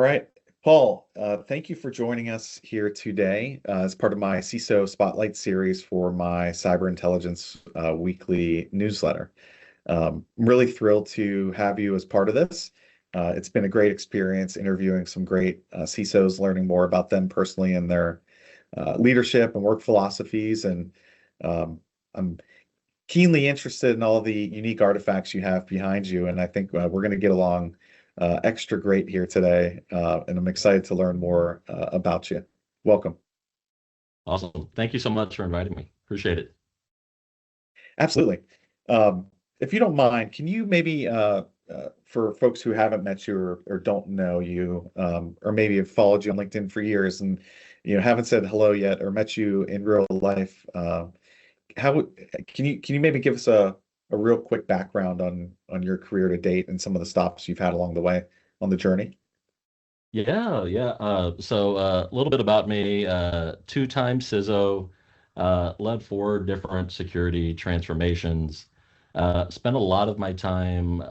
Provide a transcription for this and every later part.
right. Paul, thank you for joining us here today as part of my CISO Spotlight series for my cyber intelligence weekly newsletter. I'm really thrilled to have you as part of this. It's been a great experience interviewing some great CISOs, learning more about them personally and their leadership and work philosophies. And I'm keenly interested in all the unique artifacts you have behind you. And I think we're going to get along extra great here today. And I'm excited to learn more about you. Welcome. Awesome. Thank you so much for inviting me. Appreciate it. Absolutely. If you don't mind, can you maybe, for folks who haven't met you or don't know you, or maybe have followed you on LinkedIn for years and haven't said hello yet or met you in real life, can you maybe give us a real quick background on your career to date and some of the stops you've had along the way on the journey? Yeah. So a little bit about me. Two-time CISO, led four different security transformations. Spent a lot of my time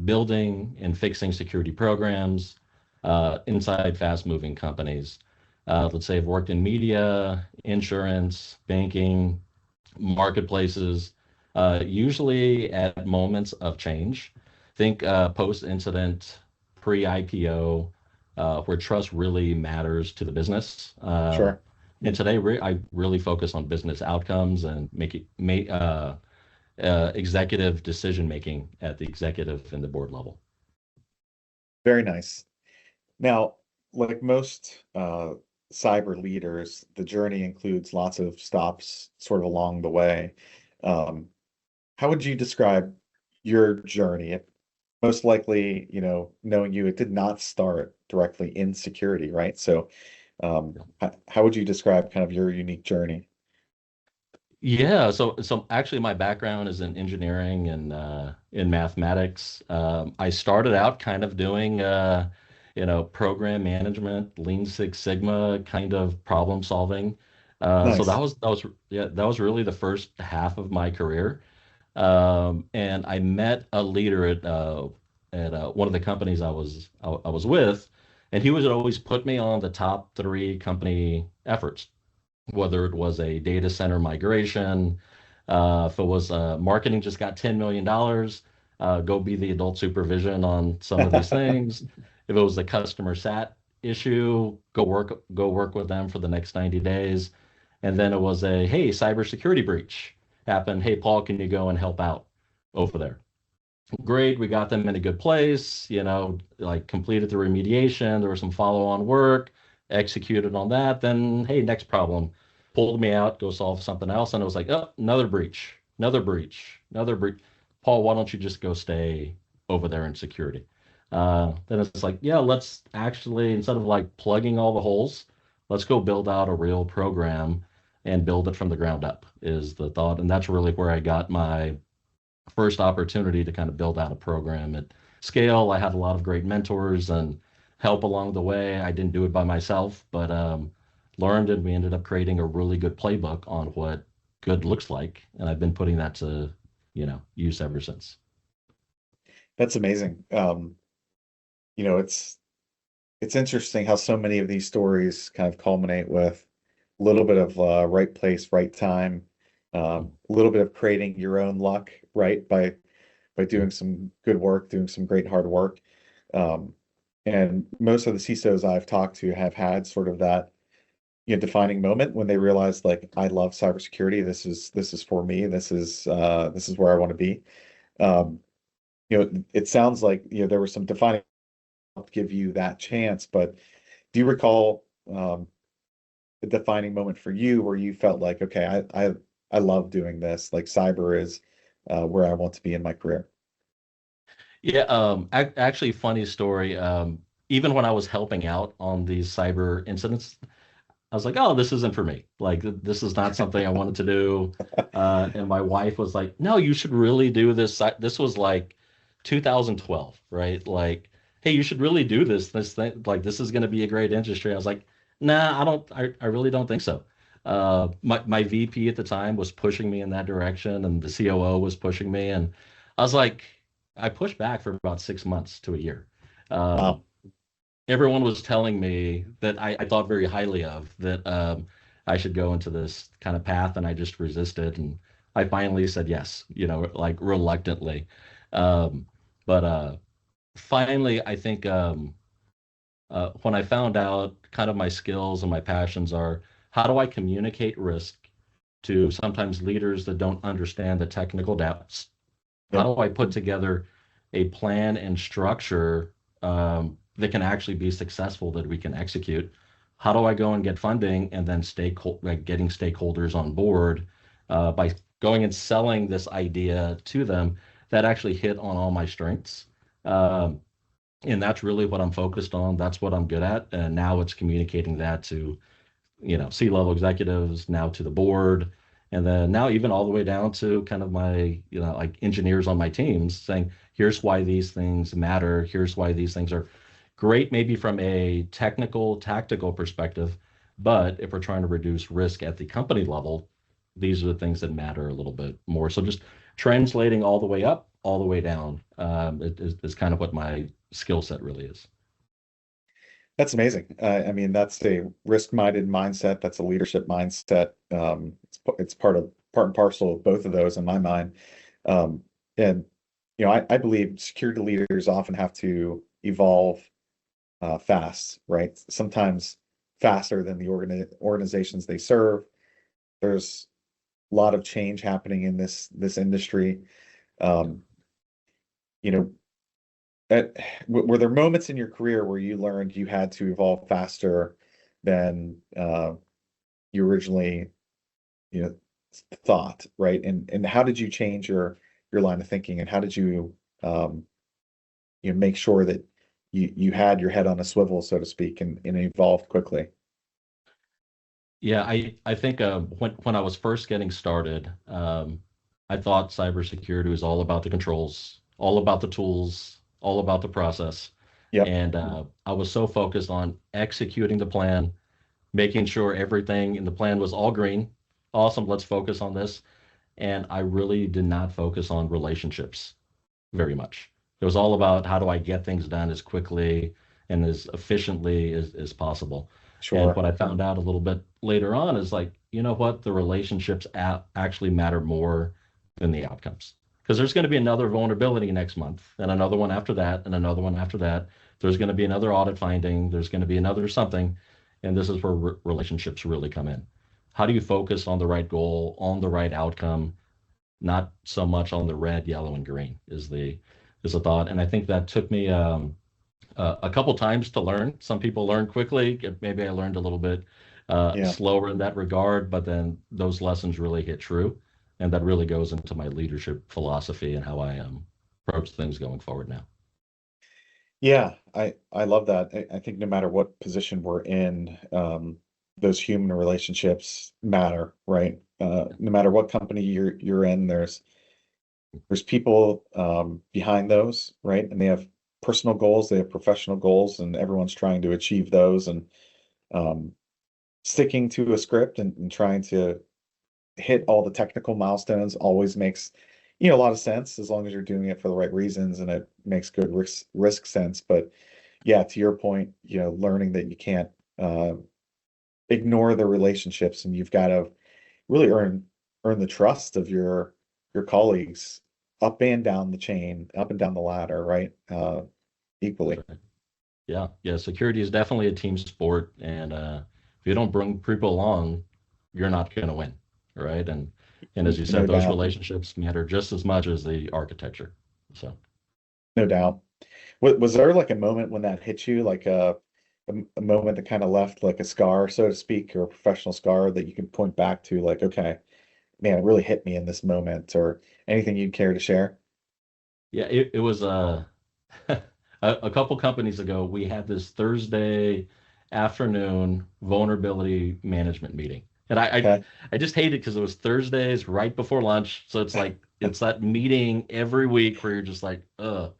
building and fixing security programs inside fast-moving companies. Let's say I've worked in media, insurance, banking, marketplaces, usually at moments of change. Think post-incident, pre-IPO, where trust really matters to the business. Sure. And today, I really focus on business outcomes and make executive decision making at the executive and the board level. Very nice. Now, like most cyber leaders, the journey includes lots of stops sort of along the way. Um, how would you describe your journey? Most likely, knowing you, it did not start directly in security, right? So, how would you describe kind of your unique journey? Yeah, so actually my background is in engineering and in mathematics. I started out kind of doing program management, Lean Six Sigma kind of problem solving. So Nice. that was really the first half of my career. And I met a leader at one of the companies I was with, and he would always put me on the top three company efforts, whether it was a data center migration, if it was marketing just got $10 million, go be the adult supervision on some of these things. If it was a customer sat issue, go work with them for the next 90 days. And then it was a, hey, cybersecurity breach happened. Hey, Paul, can you go and help out over there? Great, we got them in a good place, like completed the remediation. There was some follow-on work, executed on that. Then, hey, next problem, pulled me out, go solve something else. And it was like, oh, another breach, another breach, another breach. Paul, why don't you just go stay over there in security? Then it's like, yeah, let's actually, instead of like plugging all the holes, let's go build out a real program and build it from the ground up is the thought. And that's really where I got my first opportunity to kind of build out a program at scale. I had a lot of great mentors and help along the way. I didn't do it by myself, but learned, and we ended up creating a really good playbook on what good looks like. And I've been putting that to, use ever since. That's amazing. It's interesting how so many of these stories kind of culminate with a little bit of right place, right time, a little bit of creating your own luck, right? By doing some good work, doing some great hard work. Um, and most of the CISOs I've talked to have had sort of that, defining moment when they realize like, I love cybersecurity. This is for me. This is where I want to be. Um, it sounds like, there were some defining to give you that chance, but do you recall the defining moment for you where you felt like, okay, I love doing this. Like cyber is where I want to be in my career. Yeah, actually, funny story. Even when I was helping out on these cyber incidents, I was like, oh, this isn't for me. Like, this is not something I wanted to do. And my wife was like, no, you should really do this. This was like 2012, right? Like, hey, you should really do this. This thing, like, this is going to be a great industry. I was like, nah, I don't, I really don't think so. My VP at the time was pushing me in that direction, and the COO was pushing me. And I was like, I pushed back for about 6 months to a year. Um, Wow. everyone was telling me that I thought very highly of, that I should go into this kind of path, and I just resisted. And I finally said yes, like reluctantly. Um, but finally, I think when I found out kind of my skills and my passions are, how do I communicate risk to sometimes leaders that don't understand the technical depths? How Yep, do I put together a plan and structure that can actually be successful, that we can execute? How do I go and get funding, and then like getting stakeholders on board by going and selling this idea to them that actually hit on all my strengths? Um, and that's really what I'm focused on. That's what I'm good at. And now it's communicating that to, C-level executives, now to the board, and then now even all the way down to kind of my, like engineers on my teams, saying, here's why these things matter. Here's why these things are great, maybe from a technical, tactical perspective. But if we're trying to reduce risk at the company level, these are the things that matter a little bit more. So just translating all the way up, all the way down, is kind of what my skill set really is. that's amazing. I mean, that's a risk-minded mindset. That's a leadership mindset. It's part and parcel of both of those in my mind. And I believe security leaders often have to evolve fast, right? Sometimes faster than the organizations they serve. There's a lot of change happening in this industry. Um, you know, at, were there moments in your career where you learned you had to evolve faster than you originally, you know, thought, right? And how did you change your line of thinking, and how did you um, make sure that you had your head on a swivel, so to speak, and evolved quickly? Yeah, I think when I was first getting started, I thought cybersecurity was all about the controls, all about the tools, all about the process. Yep, And I was so focused on executing the plan, making sure everything in the plan was all green. Awesome, let's focus on this. And I really did not focus on relationships very much. It was all about, how do I get things done as quickly and as efficiently as possible. And sure, what I found out a little bit later on is, like, you know what? The relationships actually matter more than the outcomes. Because there's going to be another vulnerability next month, and another one after that, and another one after that. There's going to be another audit finding. There's going to be another something. And this is where relationships really come in. How do you focus on the right goal, on the right outcome, not so much on the red, yellow, and green is the thought. And I think that took me a couple times to learn. Some people learn quickly. Maybe I learned a little bit yeah. slower in that regard, but then those lessons really hit true, and that really goes into my leadership philosophy and how I approach things going forward now. Yeah, I love that. I think no matter what position we're in, those human relationships matter, right? No matter what company you're in, there's people behind those, right? And they have personal goals, they have professional goals, and everyone's trying to achieve those. And um, sticking to a script and trying to hit all the technical milestones always makes a lot of sense, as long as you're doing it for the right reasons and it makes good risk sense. But yeah, to your point, learning that you can't uh, ignore the relationships, and you've got to really earn the trust of your colleagues up and down the chain, up and down the ladder, right? That's Equally. right. Yeah, yeah. Security is definitely a team sport, and if you don't bring people along, you're not going to win, right? And as you said, No those doubt, relationships matter just as much as the architecture. So. no doubt. Was there like a moment when that hit you, like a moment that kind of left like a scar, so to speak, or a professional scar that you can point back to, like, okay, man, it really hit me in this moment, or anything you'd care to share? Yeah, it was a couple companies ago. We had this Thursday afternoon vulnerability management meeting, and Okay, I just hate it because it was Thursdays right before lunch. So it's like it's that meeting every week where you're just like, ugh.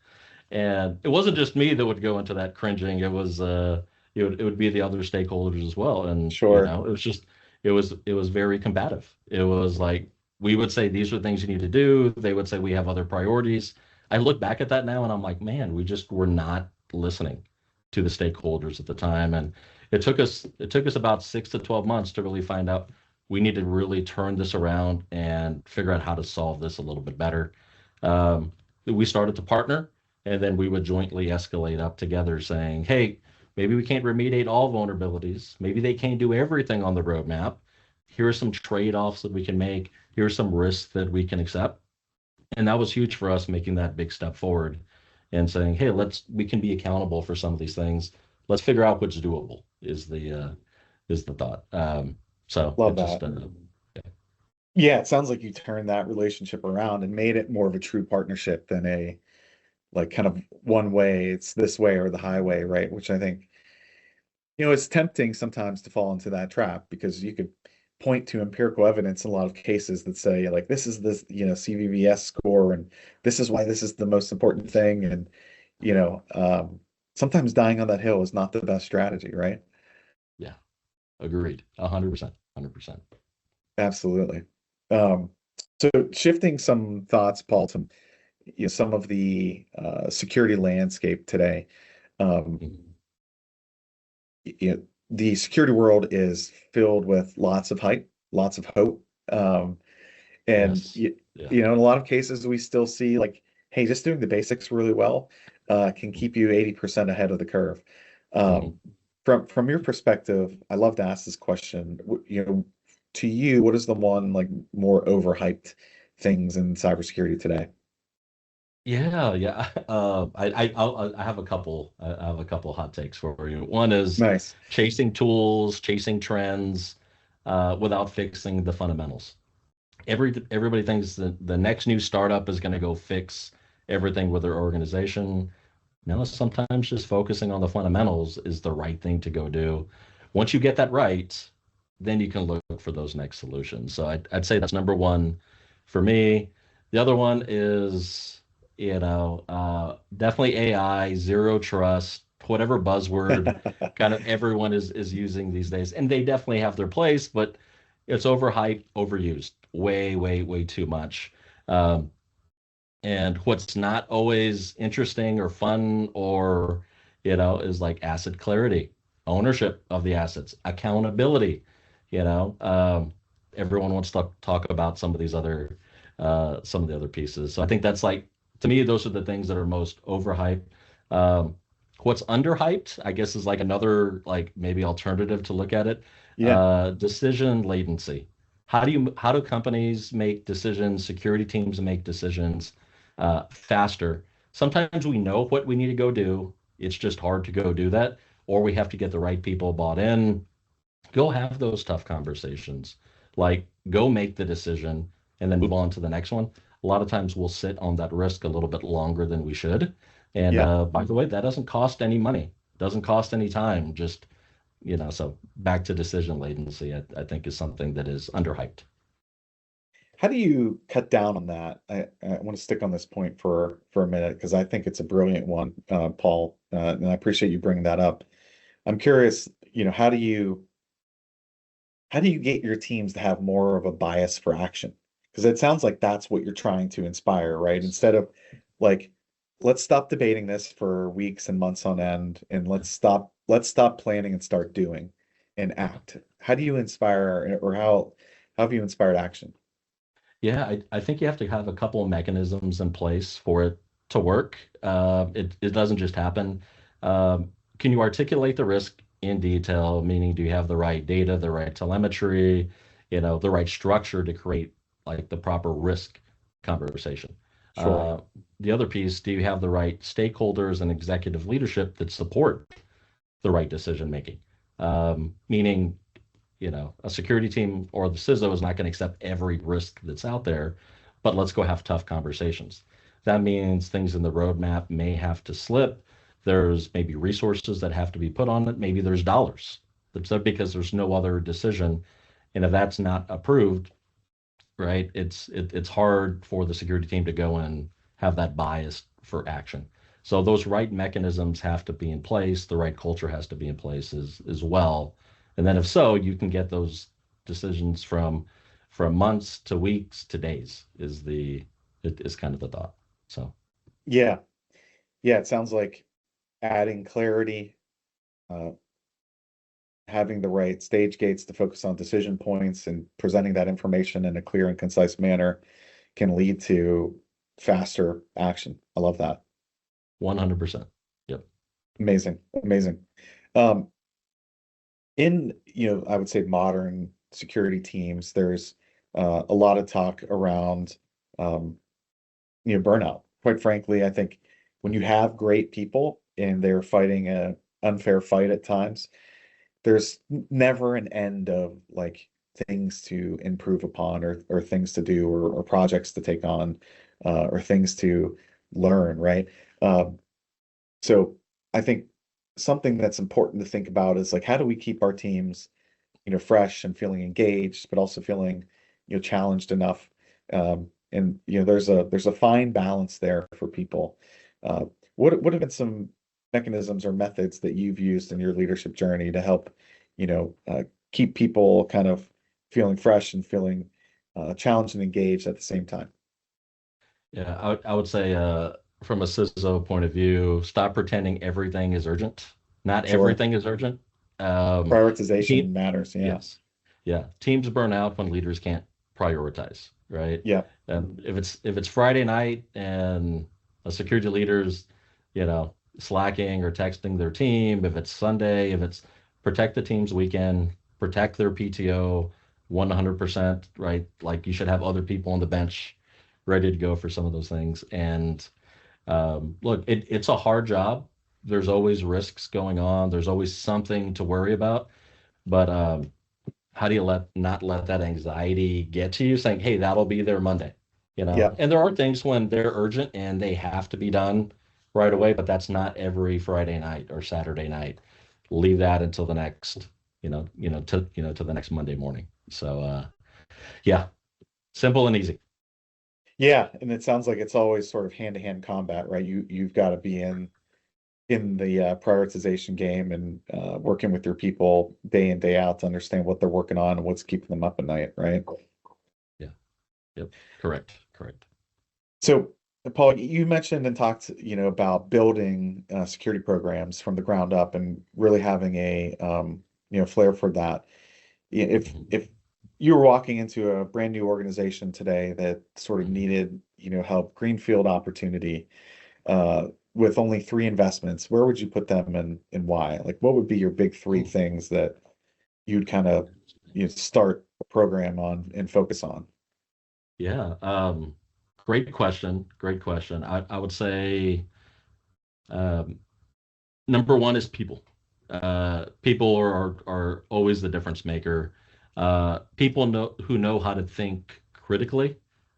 And it wasn't just me that would go into that cringing. It would be the other stakeholders as well. And sure. it was just it was very combative. It was like, we would say these are things you need to do. They would say we have other priorities. I look back at that now and I'm like, man, we just were not listening. to the stakeholders at the time. And it took us about 6 to 12 months to really find out we need to really turn this around and figure out how to solve this a little bit better. We started to partner, and then we would jointly escalate up together saying, hey, maybe we can't remediate all vulnerabilities. Maybe they can't do everything on the roadmap. Here are some trade-offs that we can make. Here are some risks that we can accept. And that was huge for us, making that big step forward and saying, hey, we can be accountable for some of these things. Let's figure out what's doable is the thought. So Love it just that. Yeah, it sounds like you turned that relationship around and made it more of a true partnership than a like kind of one way, it's this way or the highway, right? Which I think, it's tempting sometimes to fall into that trap because you could point to empirical evidence in a lot of cases that say like this is this, CVVS score and this is why this is the most important thing. And, you know, um, sometimes dying on that hill is not the best strategy, right? yeah, agreed. 100%, 100%. Absolutely. Um, so shifting some thoughts, Paul, to some of the security landscape today. Um, Mhm. the security world is filled with lots of hype, lots of hope. And Yes. Yeah. in a lot of cases, we still see like, hey, just doing the basics really well can keep you 80% ahead of the curve. Mhm. Um, from your perspective, I love to ask this question. To you, what is the one like more overhyped things in cybersecurity today? Yeah, yeah. I have a couple. I have a couple hot takes for you. One is Nice. chasing tools, chasing trends, without fixing the fundamentals. Everybody thinks that the next new startup is going to go fix everything with their organization. No, sometimes just focusing on the fundamentals is the right thing to go do. Once you get that right, then you can look for those next solutions. So I'd say that's number one for me. The other one is, definitely AI, zero trust, whatever buzzword kind of everyone is using these days. And they definitely have their place, but it's overhyped, overused, way, way, way too much. Um, and what's not always interesting or fun or, is like asset clarity, ownership of the assets, accountability, you know. Everyone wants to talk about some of the other pieces. So I think that's like, to me, those are the things that are most overhyped. Um, what's underhyped, I guess, is like another, like maybe alternative to look at it. Yeah. Decision latency. How do companies make decisions, security teams make decisions faster? Sometimes we know what we need to go do. It's just hard to go do that, or we have to get the right people bought in. Go have those tough conversations. Like, go make the decision and then move on to the next one. A lot of times we'll sit on that risk a little bit longer than we should. And Yeah. by the way, that doesn't cost any money, doesn't cost any time. Just, so back to decision latency, I think is something that is underhyped. How do you cut down on that? I want to stick on this point for a minute because I think it's a brilliant one, Paul, and I appreciate you bringing that up. I'm curious, how do you get your teams to have more of a bias for action? Because it sounds like that's what you're trying to inspire, right? Instead of like, let's stop debating this for weeks and months on end, and let's stop planning and start doing and act. How do you inspire, or how have you inspired action? Yeah, I think you have to have a couple of mechanisms in place for it to work. It doesn't just happen. Can you articulate the risk in detail? Meaning, do you have the right data, the right telemetry, the right structure to create like the proper risk conversation? Sure. The other piece, do you have the right stakeholders and executive leadership that support the right decision making? Meaning, a security team or the CISO is not going to accept every risk that's out there, but let's go have tough conversations. That means things in the roadmap may have to slip. There's maybe resources that have to be put on it. Maybe there's dollars. That's because there's no other decision. And if that's not approved, right, it's hard for the security team to go and have that bias for action. So those right mechanisms have to be in place. The right culture has to be in place as well. And then if so, you can get those decisions from months to weeks to days is kind of the thought. So Yeah. Yeah, it sounds like adding clarity, uh, having the right stage gates to focus on decision points and presenting that information in a clear and concise manner can lead to faster action. I love that. 100%. Yep. Amazing, amazing. Um, I would say modern security teams, there's a lot of talk around, um, burnout. Quite frankly, I think when you have great people and they're fighting a unfair fight at times, there's never an end of like things to improve upon or things to do or projects to take on or things to learn, right? Um, so I think something that's important to think about is like how do we keep our teams, fresh and feeling engaged, but also feeling, challenged enough. And there's a fine balance there for people. What have been some mechanisms or methods that you've used in your leadership journey to help, keep people kind of feeling fresh and feeling challenged and engaged at the same time? Yeah, I would say from a CISO point of view, stop pretending everything is urgent. Not Sure. everything is urgent. Um, Prioritization te- matters. Yeah. yes, yeah. Teams burn out when leaders can't prioritize, right? Yeah. If it's Friday night and a security leader's, slacking or texting their team, if it's Sunday, if it's protect the team's weekend, protect their PTO 100%, right? Like you should have other people on the bench ready to go for some of those things. And look, it's a hard job. There's always risks going on. There's always something to worry about. But how do you not let that anxiety get to you, saying, "Hey, that'll be there Monday," Yeah. And there are things when they're urgent and they have to be done right away, but that's not every Friday night or Saturday night. Leave that until the next, to the next Monday morning. So yeah, simple and easy. Yeah, and it sounds like it's always sort of hand-to-hand combat, right? You've got to be in the prioritization game and working with your people day in, day out to understand what they're working on and what's keeping them up at night, right? Yeah. Yep. Correct. Correct. So, Paul, you mentioned and talked, about building security programs from the ground up and really having a flair for that. Mhm. If you were walking into a brand new organization today that sort of needed, help, greenfield opportunity, with only three investments, where would you put them and why? Like, what would be your big three Mm. things that you'd kind of start a program on and focus on? Yeah. Great question. Great question. I would say um, number one is people. People are always the difference maker. People who know how to think critically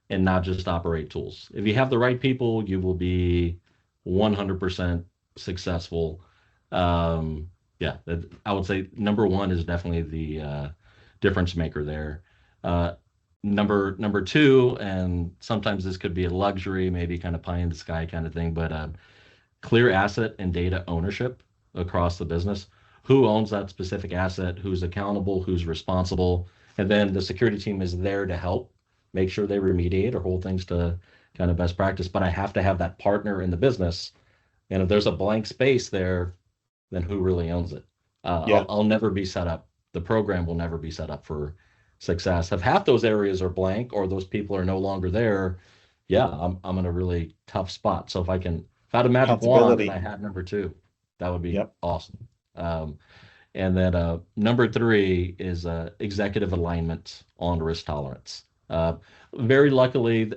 and not just operate tools. If you have the right people, you will be 100% successful. Yeah, I would say number one is definitely the difference maker there. Uh, number two, and sometimes this could be a luxury, maybe kind of pie in the sky kind of thing, but clear asset and data ownership across the business. Who owns that specific asset? Who's accountable? Who's responsible? And then the security team is there to help make sure they remediate or hold things to kind of best practice. But I have to have that partner in the business. And if there's a blank space there, then who really owns it? Yeah, I'll never be set up. The program will never be set up for success. If half those areas are blank or those people are no longer there, yeah, I'm in a really tough spot. So if I had a magic wand and I accountability. had number two, that would be Yep. awesome. And then number three is executive alignment on risk tolerance. Very luckily,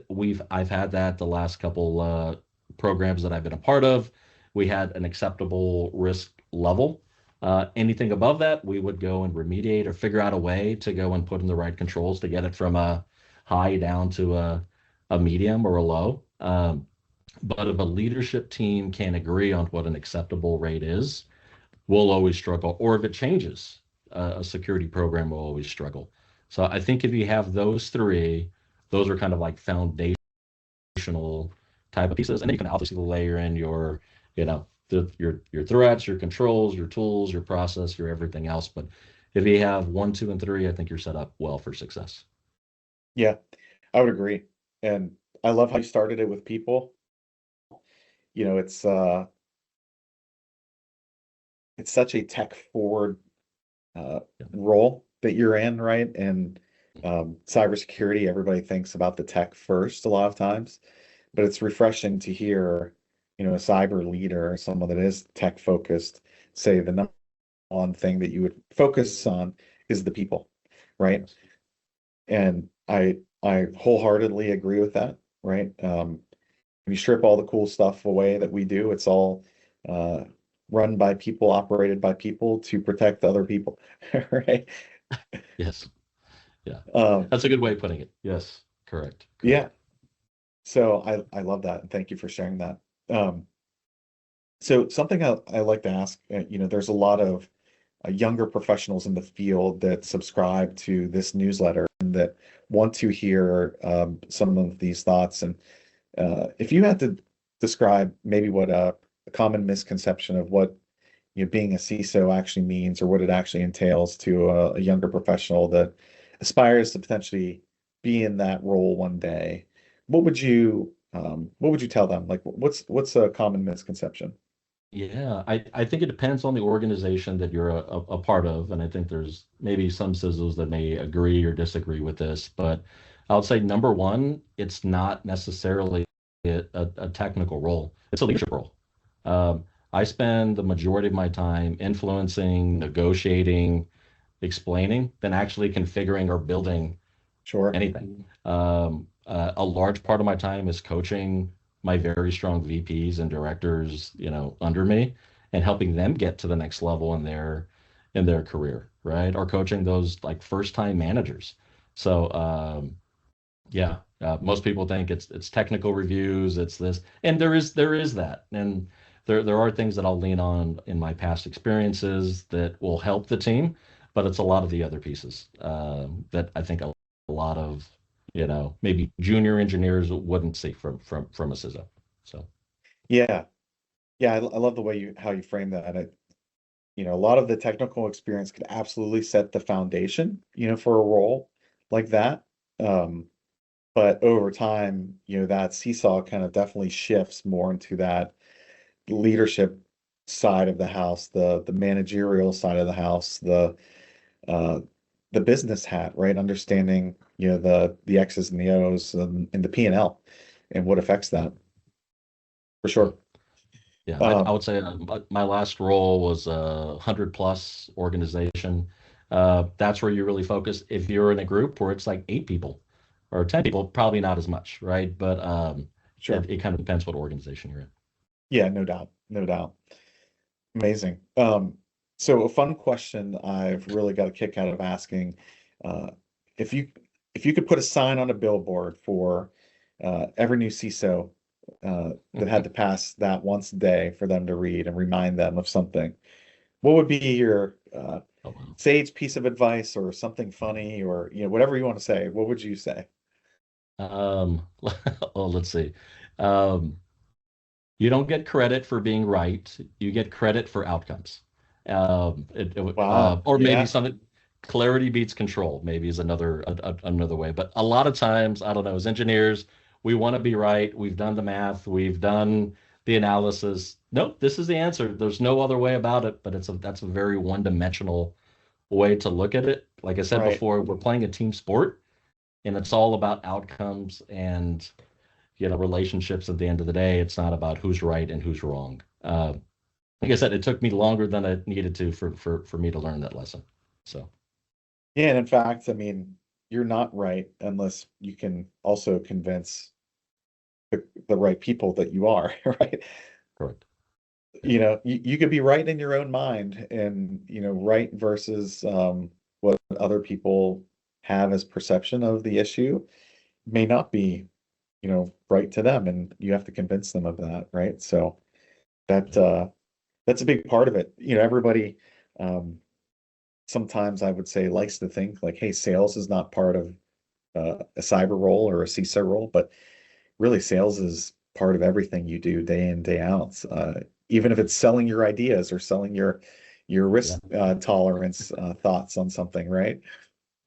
I've had that the last couple programs that I've been a part of. We had an acceptable risk level. Anything above that, we would go and remediate or figure out a way to go and put in the right controls to get it from a high down to a medium or a low. But if a leadership team can't agree on what an acceptable rate is, we'll always struggle. Or if it changes, a security program will always struggle. So I think if you have those three, those are kind of like foundational type of pieces, and then you can obviously layer in your threats, your controls, your tools, your process, your everything else. But if you have one, two, and three, I think you're set up well for success. Yeah, I would agree. And I love how you started it with people. It's it's such a tech forward Yeah. role that you're in, right? And cybersecurity, everybody thinks about the tech first a lot of times, but it's refreshing to hear, a cyber leader, someone that is tech focused, say the number one thing that you would focus on is the people, right? Yes. And I wholeheartedly agree with that, right? When you strip all the cool stuff away that we do, it's all uh, run by people, operated by people to protect other people, right? Yes. Yeah. Um, That's a good way of putting it. Yes. Correct. yeah. Correct. So I love that, and thank you for sharing that. Um, so something I like to ask, there's a lot of younger professionals in the field that subscribe to this newsletter and that want to hear some of these thoughts. And if you had to describe maybe what a common misconception of what being a CISO actually means or what it actually entails to a younger professional that aspires to potentially be in that role one day, what would you tell them? Like what's a common misconception? Yeah, I think it depends on the organization that you're a part of, and I think there's maybe some CISOs that may agree or disagree with this, but I would say number one, it's not necessarily a technical role. It's a leadership role. Um, I spend the majority of my time influencing, negotiating, explaining, than actually configuring or building Sure. anything. A large part of my time is coaching my very strong VPs and directors, under me, and helping them get to the next level in their career, right? Or coaching those like first time managers. So yeah, most people think it's technical reviews, it's this, and there is that, and there are things that I'll lean on in my past experiences that will help the team, but it's a lot of the other pieces that I think a lot of maybe junior engineers wouldn't see from a CISO. So Yeah. Yeah, I love the way how you frame that. A lot of the technical experience could absolutely set the foundation, for a role like that. Um, but over time, that seesaw kind of definitely shifts more into that leadership side of the house, the managerial side of the house, uh, the business hat, right? Understanding, the X's and the O's and the P and L and what affects that for yeah. sure. Yeah, I Um, would say my last role was a 100+ organization. That's where you really focus. If you're in a group where it's like 8 people or 10 people, probably not as much, right? But sure. it kind of depends what organization you're in. Yeah, no doubt. No doubt. Amazing. So a fun question I've really got a kick out of asking, uh, if you if you could put a sign on a billboard for every new CISO that had to pass that once a day for them to read and remind them of something, what would be your Oh, wow. sage piece of advice or something funny or whatever you want to say? What would you say? Oh, let's see. Um, You don't get credit for being right. You get credit for outcomes. Wow. Or maybe Yeah. something, clarity beats control, maybe is another way. But a lot of times, I don't know, as engineers, we want to be right. We've done the math, we've done the analysis. Nope, this is the answer. There's no other way about it, but that's a very one-dimensional way to look at it. Like I said Right. before, we're playing a team sport, and it's all about outcomes and relationships at the end of the day. It's not about who's right and who's wrong. Like I said, it took me longer than it needed to for me to learn that lesson. So Yeah, and in fact, I mean, you're not right unless you can also convince the right people that you are, right? correct. Yeah. You could be right in your own mind and, right versus what other people have as perception of the issue may not be, right to them, and you have to convince them of that, right? So that Yeah. that's a big part of it. Everybody um sometimes I would say likes to think like, hey, sales is not part of a cyber role or a CISO role, but really sales is part of everything you do day in, day out. Even if it's selling your ideas or selling your Yeah. risk tolerance thoughts on something, right?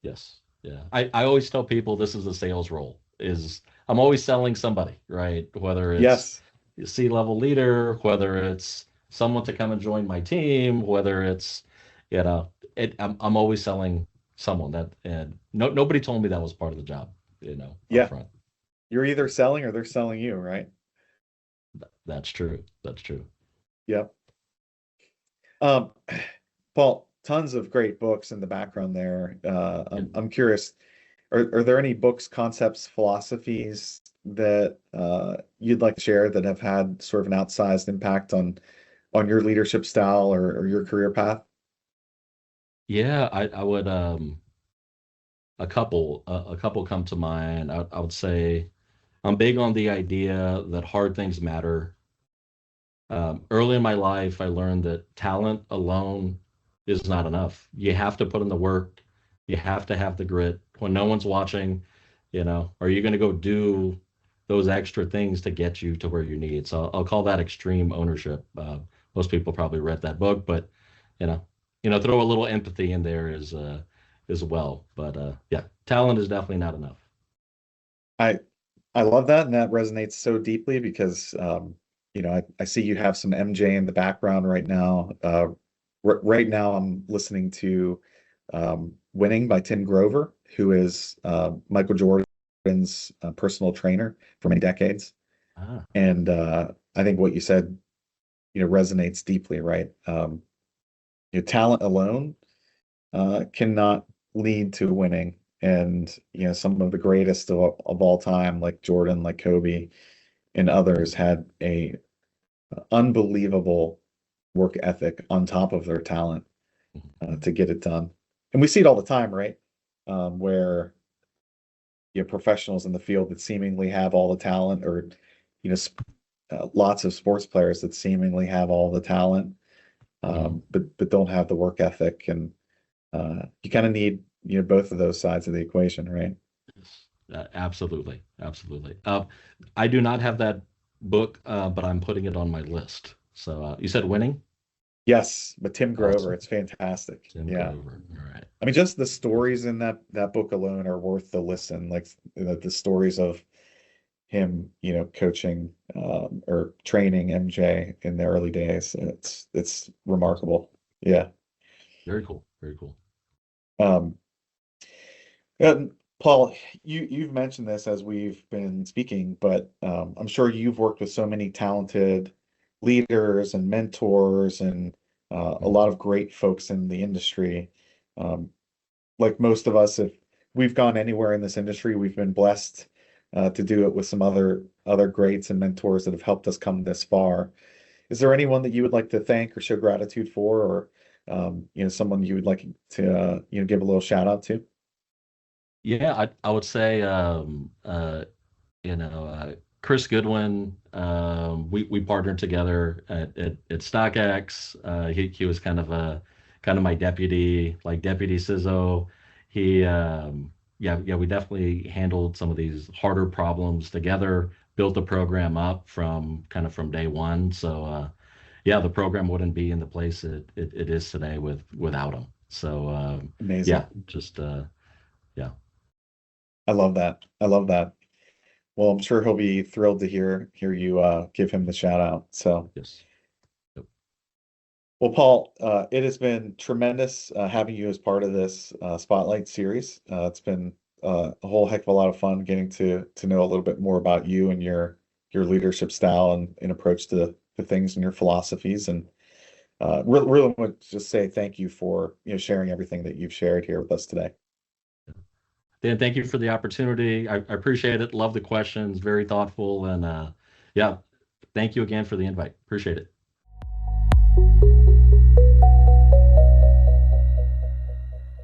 Yes. Yeah. I always tell people this is a sales role. Is I'm always selling somebody, right? Whether it's Yes. a C-level leader, whether it's someone to come and join my team, whether it's, I'm always selling someone that, and nobody told me that was part of the job, up Yeah, front. you're either selling or they're selling you, right? That's true. That's true. Yep. Um, Paul, tons of great books in the background there. Yeah. I'm curious, are there any books, concepts, philosophies that you'd like to share that have had sort of an outsized impact on your leadership style or your career path? Yeah, I would, a couple come to mind. I would say I'm big on the idea that hard things matter. Early in my life, I learned that talent alone is not enough. You have to put in the work. You have to have the grit. When no one's watching, are you going to go do those extra things to get you to where you need? So I'll call that extreme ownership. Most people probably read that book, but you know, throw a little empathy in there as well. But yeah, talent is definitely not enough. I I love that, and that resonates so deeply because I see you have some MJ in the background right now. Right now, I'm listening to "Winning" by Tim Grover, who is Michael Jordan's personal trainer for many decades. Ah, And I think what you said, resonates deeply, right? Talent alone cannot lead to winning. And some of the greatest of all time, like Jordan, like Kobe, and others, had a unbelievable work ethic on top of their talent to get it done. And we see it all the time, right? Where professionals in the field that seemingly have all the talent, or you know, lots of sports players that seemingly have all the talent, mhm. but don't have the work ethic, and you kind of need both of those sides of the equation, right? Yes. Absolutely, absolutely. I do not have that book, but I'm putting it on my list. So you said winning? Yes, but Tim Grover, Awesome. it's fantastic. Tim Yeah. Grover. All right. I mean, just the stories in that book alone are worth the listen. Like the stories of him, coaching or training MJ in the early days. It's Awesome. remarkable. Yeah. Very cool. Very cool. Um, and Paul, you've mentioned this as we've been speaking, but I'm sure you've worked with so many talented leaders and mentors and a Mhm. lot of great folks in the industry. Um, like most of us, if we've gone anywhere in this industry, we've been blessed to do it with some other greats and mentors that have helped us come this far. Is there anyone that you would like to thank or show gratitude for, or someone you would like to give a little shout out to? Yeah, I would say Chris Goodwin. We partnered together at StockX. He was kind of my deputy, like deputy CISO. He yeah, we definitely handled some of these harder problems together. Built the program up from day one. So yeah, the program wouldn't be in the place it is today without him. So Amazing. yeah, just yeah. I love that. I love that. Well, I'm sure he'll be thrilled to hear you give him the shout out. So, Yes. Yep. well, Paul, it has been tremendous having you as part of this Spotlight series. It's been a whole heck of a lot of fun getting to know a little bit more about you and your leadership style and approach to things and your philosophies. And really want to just say thank you for sharing everything that you've shared here with us today. Dan, thank you for the opportunity. I appreciate it. Love the questions. Very thoughtful. And yeah, thank you again for the invite. Appreciate it.